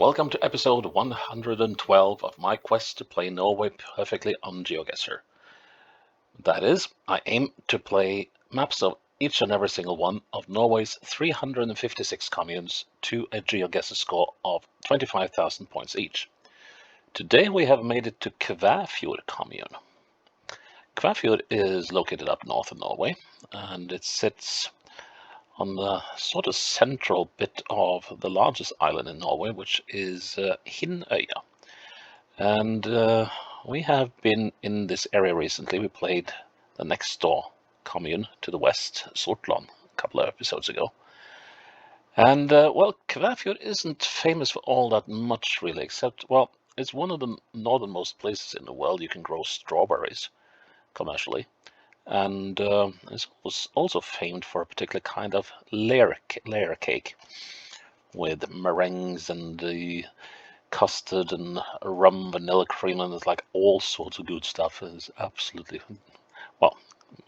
Welcome to episode 112 of my quest to play Norway perfectly on Geoguessr. That is, I aim to play maps of each and every single one of Norway's 356 communes to a Geoguessr score of 25,000 points each. Today we have made it to Kvæfjord commune. Kvæfjord is located up north of Norway, and it sits on the sort of central bit of the largest island in Norway, which is Hinnøya. And we have been in this area recently. We played the next door commune to the west, Sortland, a couple of episodes ago. And well, Kvæfjord isn't famous for all that much really, except, well, it's one of the northernmost places in the world you can grow strawberries commercially. And it was also famed for a particular kind of layer cake with meringues and the custard and rum, vanilla cream, and it's like all sorts of good stuff. It's absolutely, well,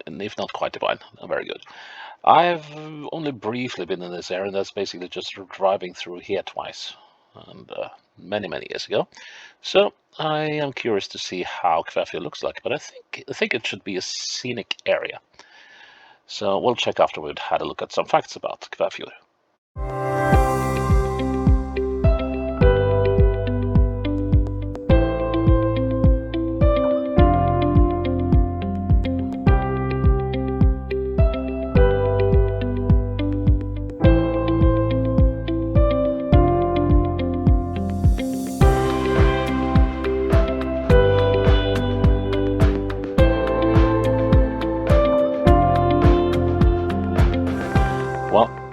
if not quite divine, very good. I've only briefly been in this area, and that's basically just driving through here twice, and many years ago. So I am curious to see how Kvæfjord looks like, but I think it should be a scenic area. So we'll check after we've had a look at some facts about Kvæfjord.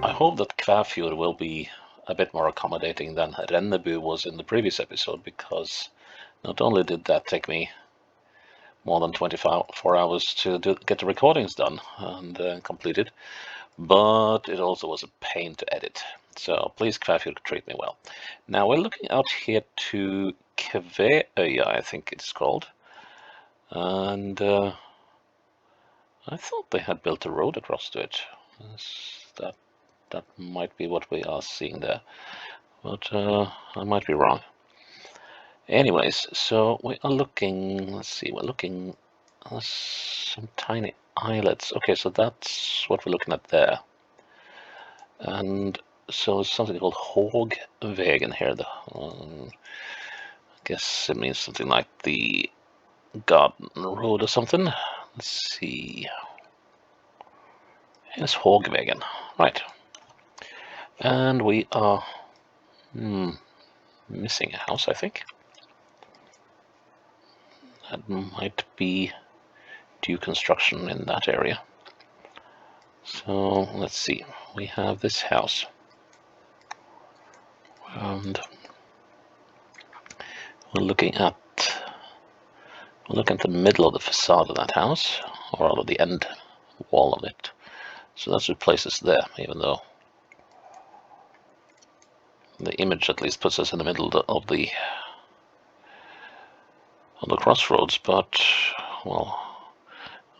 I hope that Kvæfjord will be a bit more accommodating than Rennebu was in the previous episode, because not only did that take me more than 24 hours to get the recordings done and completed, but it also was a pain to edit. So please, Kvæfjord, treat me well. Now we're looking out here to Kvæfjord, I think it's called, and I thought they had built a road across to it. That might be what we are seeing there, but I might be wrong. Anyways, so we are looking, let's see, we're looking at some tiny islets. Okay, so that's what we're looking at there. And so it's something called Hågvegen here. I guess it means something like the garden road or something. Let's see. Here's Hågvegen, right. And we are missing a house, I think. That might be due construction in that area. So let's see. We have this house, and we're looking at the middle of the facade of that house, or rather the end wall of it. So that's what places us there, even though the image at least puts us in the middle of the crossroads, but, well,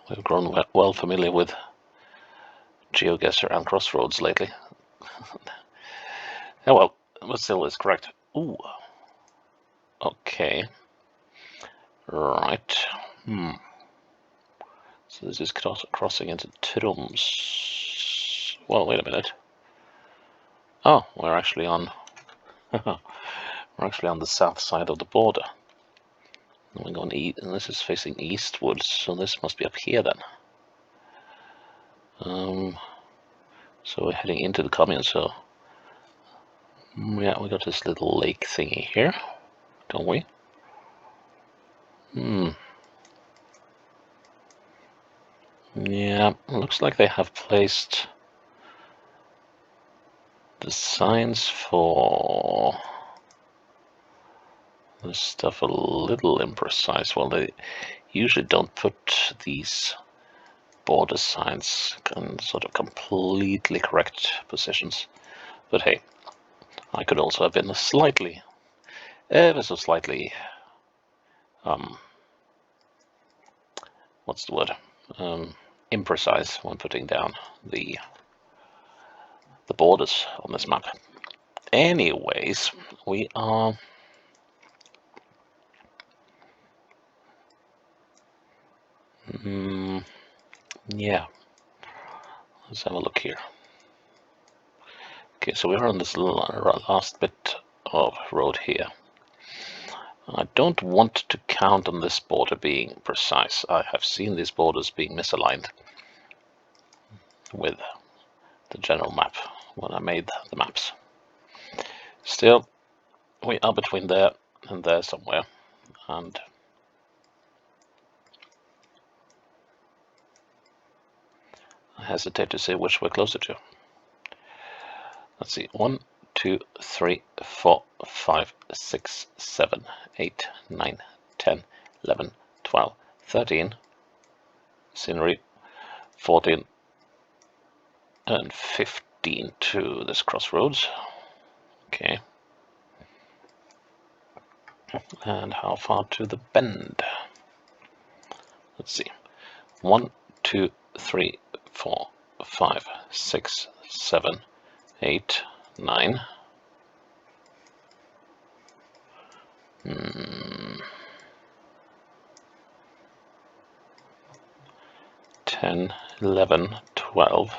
we've grown well familiar with Geoguessr and crossroads lately. Yeah, well, but still is correct. Ooh. Okay. Right. So this is crossing into Troms. Well, wait a minute. Oh, we're actually on the south side of the border. And we're going east, and this is facing eastwards, so this must be up here then. So we're heading into the commune. So yeah, we got this little lake thingy here, don't we? Yeah, looks like they have placed the signs for this stuff a little imprecise. Well, they usually don't put these border signs in sort of completely correct positions. But hey, I could also have been ever so slightly, what's the word? Imprecise when putting down the borders on this map. Anyways, we are... yeah, let's have a look here. Okay, so we're on this last bit of road here. I don't want to count on this border being precise. I have seen these borders being misaligned with the general map when I made the maps. Still, we are between there and there somewhere, and I hesitate to say which we're closer to. Let's see, 1, 2, 3, 4, 5, 6, 7, 8, 9, 10, 11, 12, 13, scenery, 14, and 15 to this crossroads. Okay. And how far to the bend? Let's see. 1, 2, 3, 4, 5, 6, 7, 8, 9. 10, 11, 12.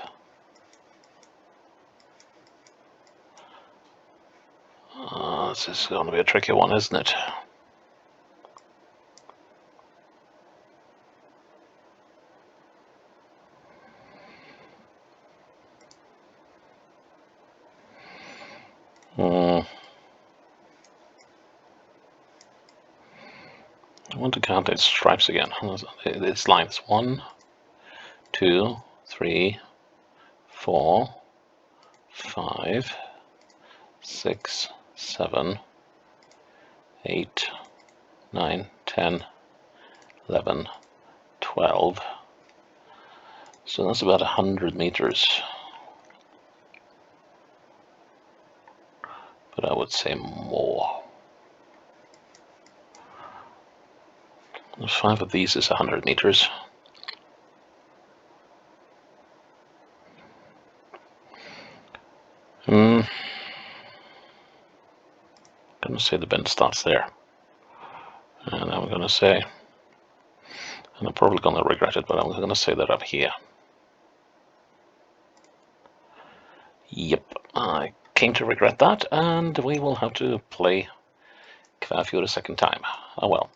This is going to be a tricky one, isn't it? I want to count its stripes again. Its lines. 1, 2, 3, 4, 5, 6, 7, 8, 9, 10, 11, 12. So that's about 100 meters. But I would say more. 5 of these is 100 meters. I'm going to say the bend starts there. And I'm going to say, and I'm probably going to regret it, but I'm going to say that up here. Yep, I came to regret that, and we will have to play Kvæfjord a second time. Oh well,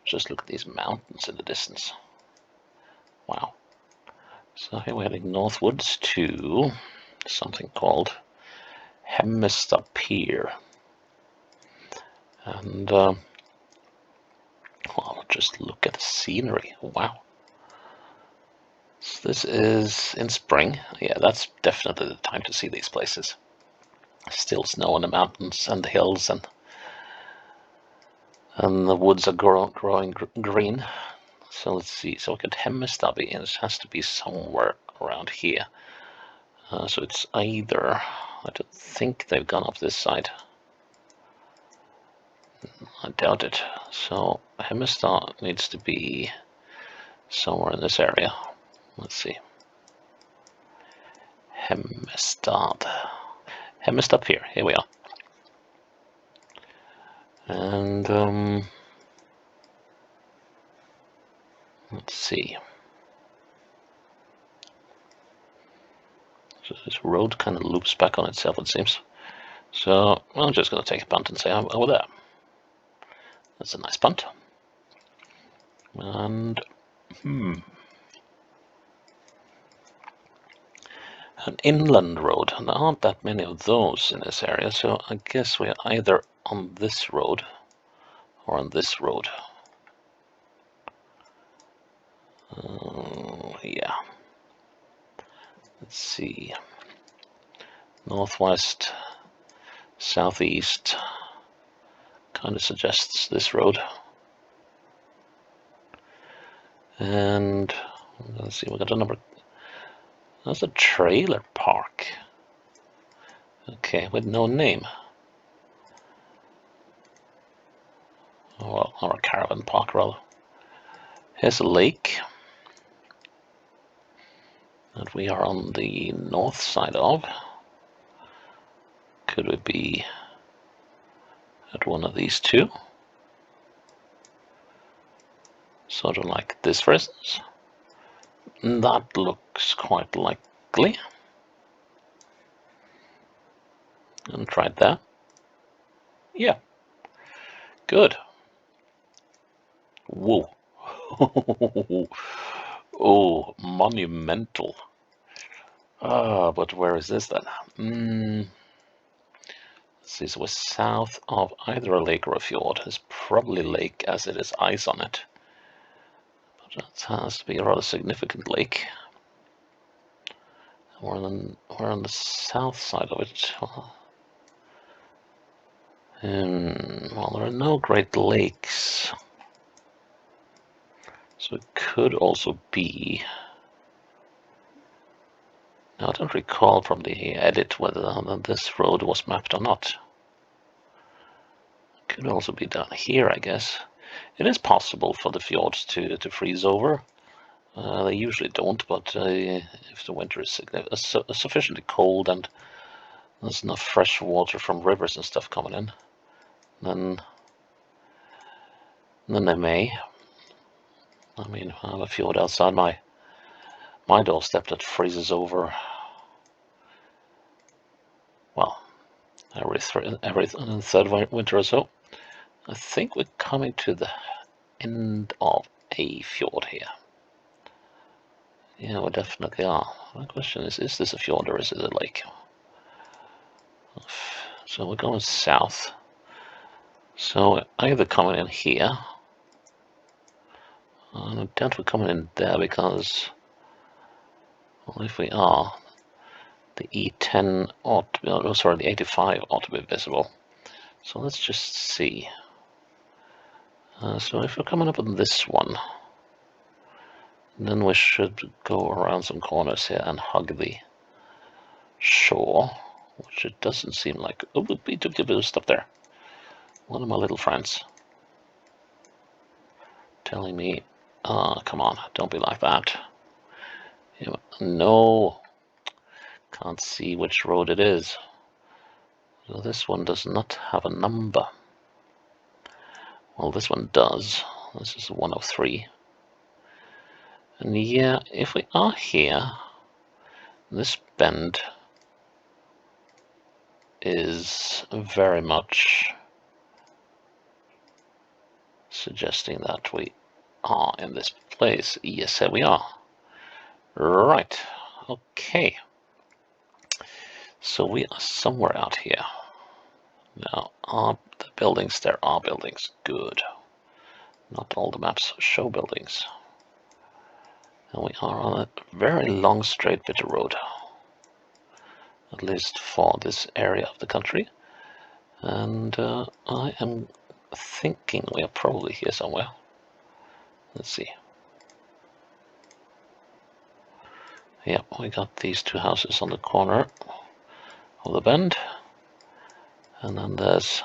just look at these mountains in the distance. Wow. So here we're heading northwards to something called Hemmestad Pier. And, well, just look at the scenery. Wow. So this is in spring. Yeah, that's definitely the time to see these places. Still snow on the mountains and the hills, and the woods are growing green. So let's see. So look at Hemmestad, and it has to be somewhere around here. So it's either, I don't think they've gone up this side. I doubt it. So Hemmestad needs to be somewhere in this area. Let's see. Hemmestad Pier. Here we are. And let's see. So this road kind of loops back on itself, it seems. So I'm just going to take a punt and say I'm over there. That's a nice punt. And an inland road. And there aren't that many of those in this area, so I guess we're either on this road or on this road. Yeah. Let's see. Northwest, southeast. Kind of suggests this road. And let's see, we got a number. That's a trailer park. Okay, with no name. Well, or a caravan park rather. Here's a lake that we are on the north side of. Could it be at one of these two? Sort of like this, for instance. That looks quite likely. And tried that. Yeah. Good. Whoa. Oh, monumental. But where is this then? Let's see, so we're south of either a lake or a fjord. It's probably lake as it is ice on it. But that has to be a rather significant lake. We're on the south side of it. Well, there are no great lakes. So it could also be... Now, I don't recall from the edit whether this road was mapped or not. It could also be down here, I guess. It is possible for the fjords to freeze over. They usually don't, but if the winter is sufficiently cold and there's enough fresh water from rivers and stuff coming in, then they may. I mean, I have a fjord outside my doorstep that freezes over, well, every third winter or so. I think we're coming to the end of a fjord here. Yeah, we definitely are. My question is this a fjord or is it a lake? So we're going south. So we're either coming in here. I doubt we're coming in there because, well, if we are, the E10 ought to be, oh, sorry, the 85 ought to be visible. So let's just see. So if we're coming up on this one, then we should go around some corners here and hug the shore, which it doesn't seem like. Oh, we took a bit of stuff there. One of my little friends telling me, come on, don't be like that. Yeah, no, can't see which road it is. So this one does not have a number. Well, this one does. This is 103. And yeah, if we are here, this bend is very much suggesting that we are in this place. Yes, here we are. Right. Okay. So we are somewhere out here. Now, are the buildings? There are buildings. Good. Not all the maps show buildings. And we are on a very long straight bit of road. At least for this area of the country. And I am thinking we are probably here somewhere. Let's see. Yeah, we got these two houses on the corner of the bend. And then there's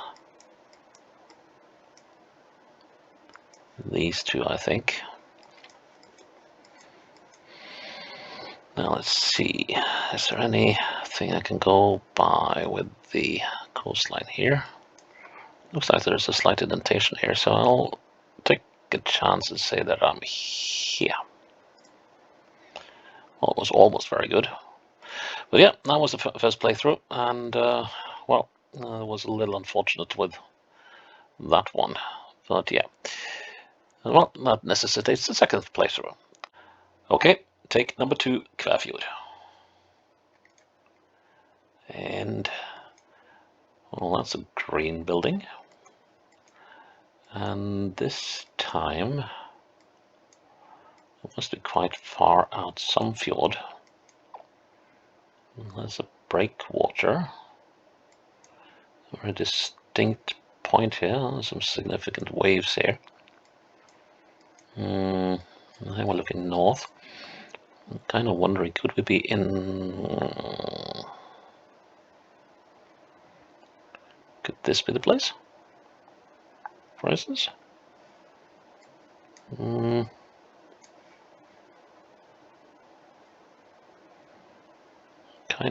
these two, I think. Now let's see. Is there anything I can go by with the coastline here? Looks like there's a slight indentation here, so I'll take a chance and say that I'm here. Well, it was almost very good. But yeah, that was the first playthrough, and well, it was a little unfortunate with that one. But yeah, well, that necessitates the second playthrough. Okay, take number 2, Kvæfjord. And, well, that's a green building. And this time, it must be quite far out some fjord. There's a breakwater. A very distinct point here. Some significant waves here. I think we're looking north. I'm kind of wondering, could we be in... Could this be the place? For instance? Kind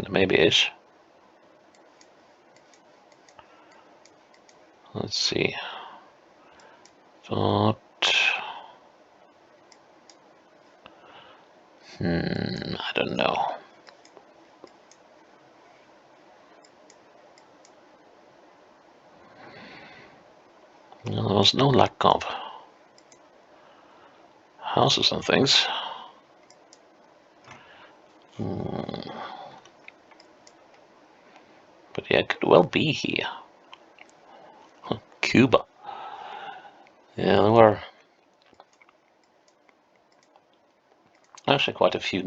of maybe-ish. Let's see. But I don't know. There was no lack of houses and things. But yeah, it could well be here. Cuba. Yeah, there were actually quite a few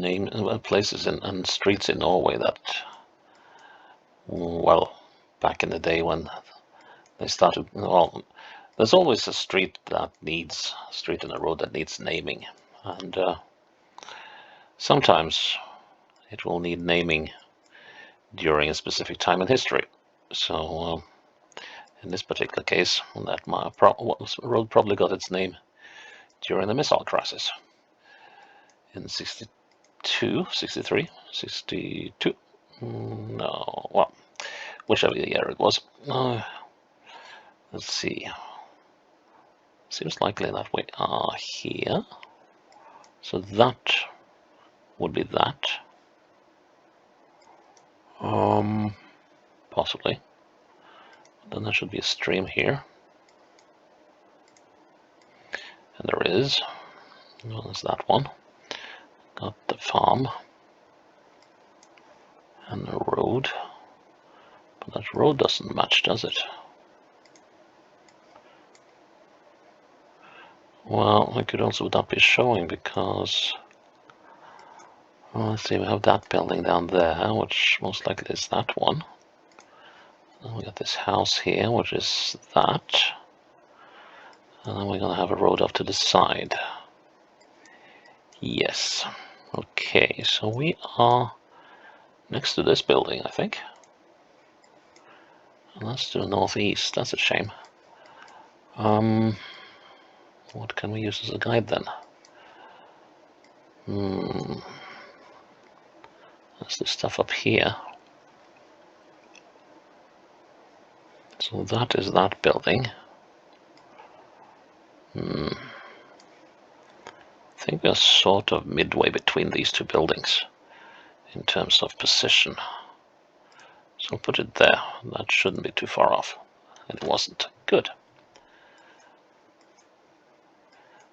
places and streets in Norway that, well, back in the day when they started, well, there's always a street and a road that needs naming, and sometimes it will need naming during a specific time in history. So in this particular case, that road probably got its name during the missile crisis in 62, 63, 62. No, well, whichever year it was. Let's see. Seems likely that we are here. So that would be that. Possibly. Then there should be a stream here. And there is. Well, there's that one. Got the farm. And the road. But that road doesn't match, does it? Well, I could also not be showing because, well, let's see, we have that building down there, which most likely is that one. And we got this house here, which is that. And then we're going to have a road off to the side. Yes. Okay, so we are next to this building, I think. And that's to the northeast. That's a shame. What can we use as a guide then? That's the stuff up here. So that is that building. I think we're sort of midway between these two buildings in terms of position. So I'll put it there. That shouldn't be too far off. And it wasn't. Good.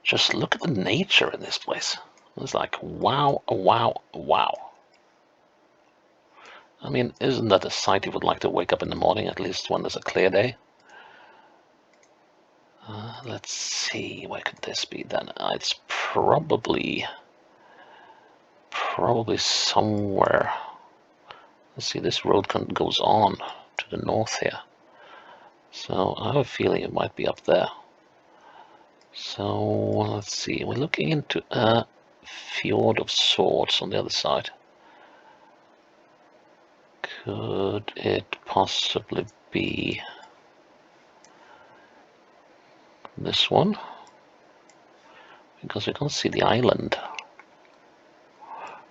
Just look at the nature in this place. It's like, wow, wow, wow. I mean, isn't that a sight you would like to wake up in the morning, at least when there's a clear day? Let's see, where could this be then? It's probably somewhere. Let's see, this road goes on to the north here. So I have a feeling it might be up there. So let's see, we're looking into a fjord of sorts on the other side. Could it possibly be this one? Because we can't see the island.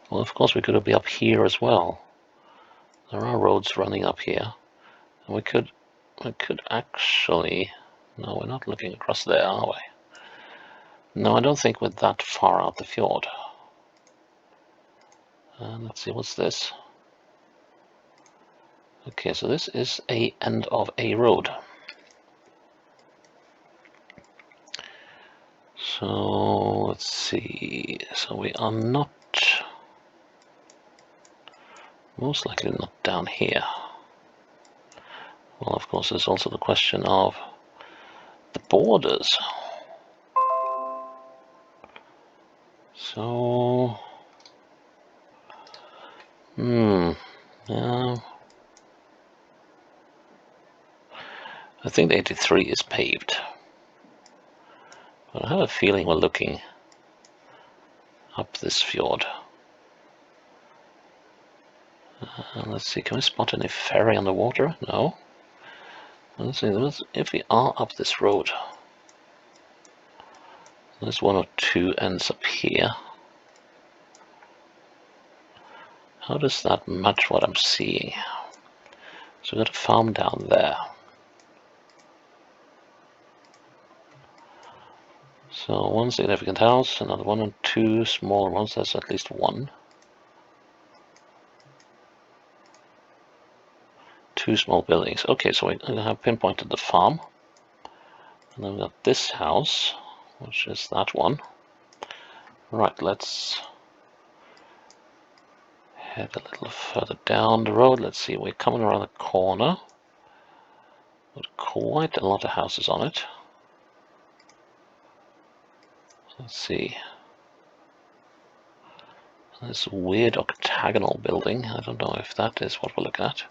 Well, of course we could be up here as well. There are roads running up here. And we could actually... No, we're not looking across there, are we? No, I don't think we're that far out the fjord. Let's see, what's this? Okay, so this is a end of a road. So let's see. So we are not, most likely not down here. Well, of course, there's also the question of the borders. So, yeah. I think the 83 is paved. But I have a feeling we're looking up this fjord. Let's see, can we spot any ferry on the water? No. Let's see, if we are up this road, there's one or two ends up here. How does that match what I'm seeing? So we've got a farm down there. So one significant house, another one, and two smaller ones. That's at least one. Two small buildings. Okay, so I have pinpointed the farm. And then we've got this house, which is that one. Right, let's head a little further down the road. Let's see, we're coming around the corner with quite a lot of houses on it. Let's see. This weird octagonal building. I don't know if that is what we're looking at.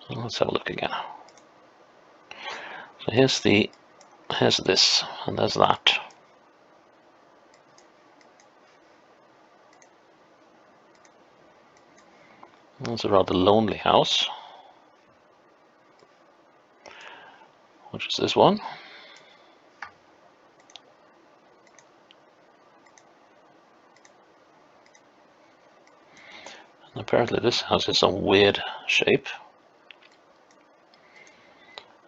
Let's have a look again. So here's this, and there's that. It's a rather lonely house, which is this one. And apparently this house is some weird shape.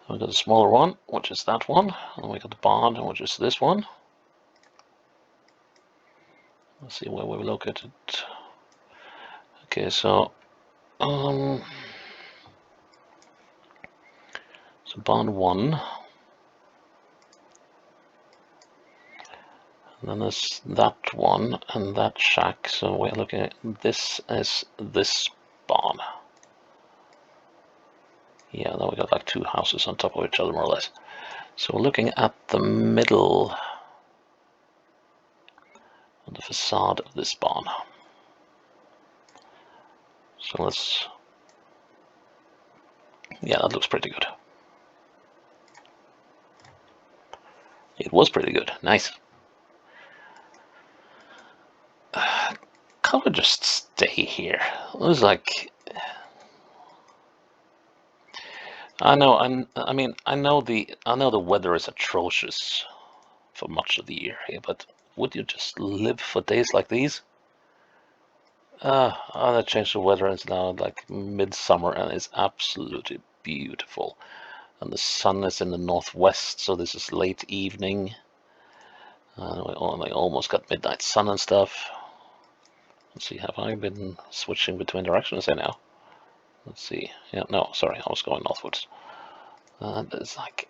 We've got a smaller one, which is that one, and we got the barn, which is this one. Let's see where we're located. Okay, so so barn one, and then there's that one and that shack. So we're looking at this as this barn. Yeah, then we got like two houses on top of each other, more or less. So we're looking at the middle of the facade of this barn. So let's, yeah, that looks pretty good. It was pretty good. Nice. Can't we just stay here? It was like, I know the weather is atrocious for much of the year here, but would you just live for days like these? I changed the weather, and it's now like midsummer, and it's absolutely beautiful. And the sun is in the northwest, so this is late evening. We almost got midnight sun and stuff. Let's see, have I been switching between directions here now? Let's see. Yeah, no, sorry, I was going northwards. And it's like,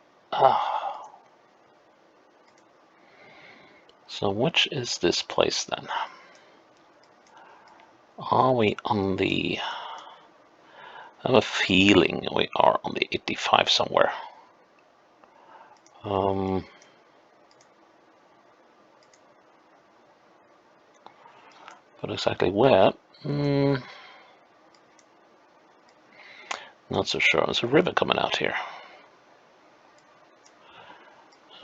So which is this place then? Are we on the... I have a feeling we are on the 85 somewhere. But exactly where? Not so sure. There's a river coming out here.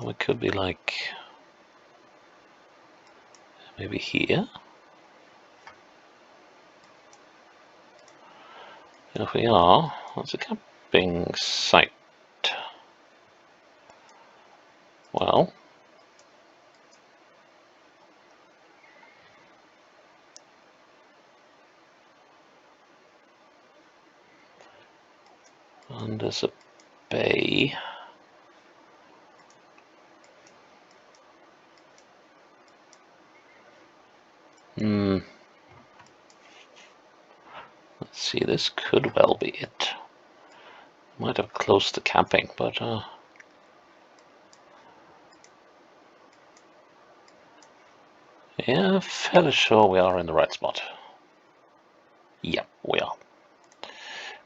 We could be like... maybe here? If we are, that's a camping site. Well... and there's a bay. Let's see, this could well be it. Might have closed the camping, but yeah, fairly sure we are in the right spot. Yep, we are.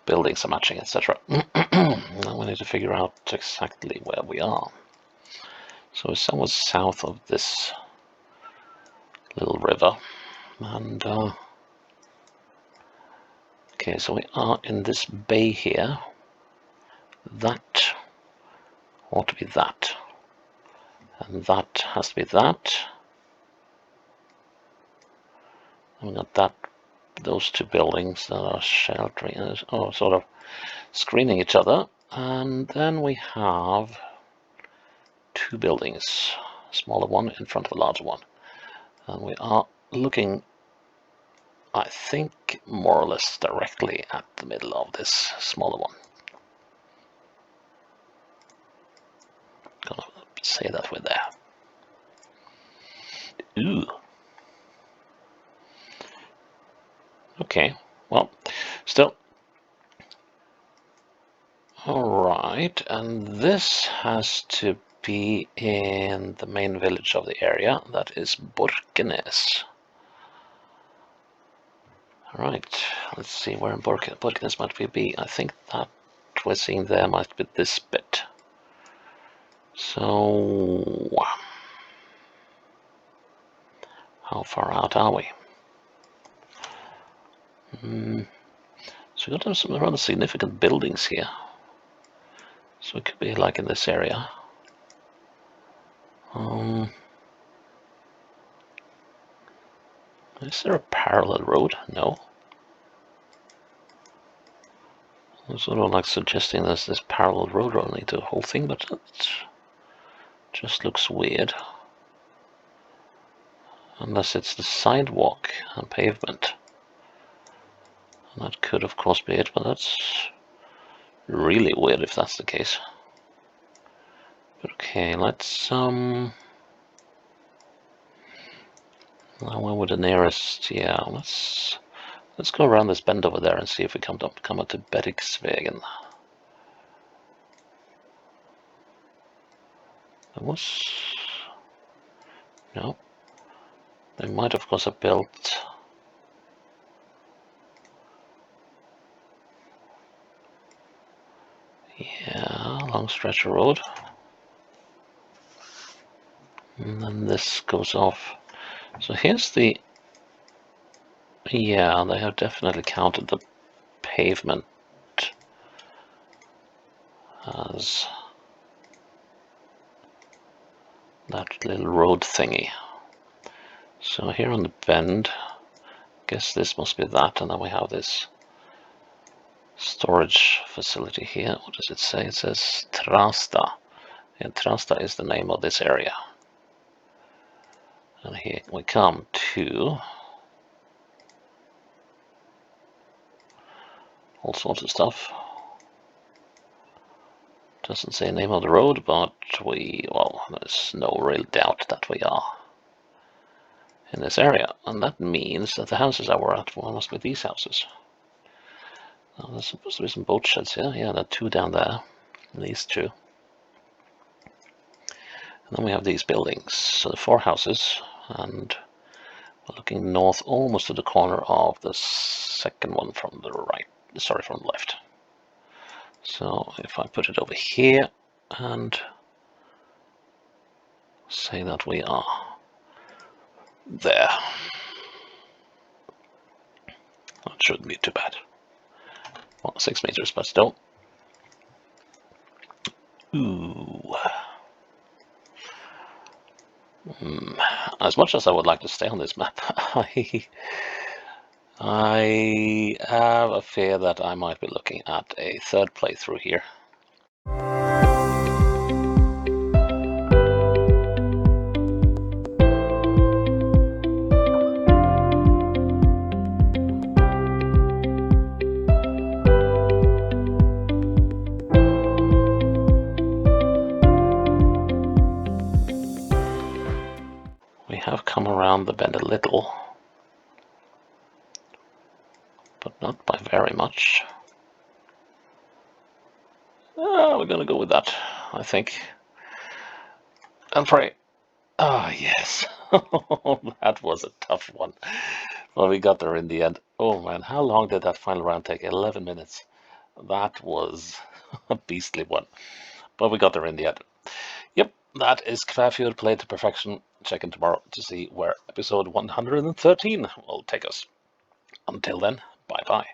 Buildings are matching, etc. Now we need to figure out exactly where we are. So it's somewhere south of this little river, and okay, so we are in this bay here. That ought to be that, and that has to be that. And we got that. Those two buildings that are sheltering, sort of screening each other, and then we have two buildings, a smaller one in front of a larger one. And we are looking, I think, more or less directly at the middle of this smaller one. Gonna say that we're there. Ooh. Okay, well, still. Alright, and this has to be in the main village of the area. That is Borkenes. Alright, let's see where in Borkenes might we be. I think that we're seeing there might be this bit. So, how far out are we? So we've got some rather significant buildings here. So it could be like in this area. Is there a parallel road? No. I'm sort of like suggesting there's this parallel road running to the whole thing, but it just looks weird. Unless it's the sidewalk and pavement. And that could of course be it, but that's really weird if that's the case. But okay, let's now where would the nearest? Yeah, let's go around this bend over there and see if we come up to Bergsvägen. There was no. They might of course have built. Yeah, long stretch of road. And then this goes off. So here's the. Yeah, they have definitely counted the pavement as that little road thingy. So here on the bend, I guess this must be that, and then we have this storage facility here. What does it say? It says Trasta. And Trasta is the name of this area. And here we come to all sorts of stuff. Doesn't say name of the road, but there's no real doubt that we are in this area. And that means that the houses that we're at must be these houses. Now, there's supposed to be some boat sheds here. Yeah, there are two down there. These two. And then we have these buildings. So the 4 houses, and we're looking north almost to the corner of the second one from the right. Sorry, from the left. So if I put it over here and say that we are there, that shouldn't be too bad. Well, 6 meters, but still. Ooh. As much as I would like to stay on this map, I have a fear that I might be looking at a third playthrough here. We have come around the bend a little, but not by very much. We're gonna go with that, I think. And pray. Ah, yes. That was a tough one. Well, we got there in the end. Oh man, how long did that final round take? 11 minutes. That was a beastly one. But we got there in the end. Yep, that is Kvæfjord played to perfection. Check in tomorrow to see where episode 113 will take us. Until then, bye-bye.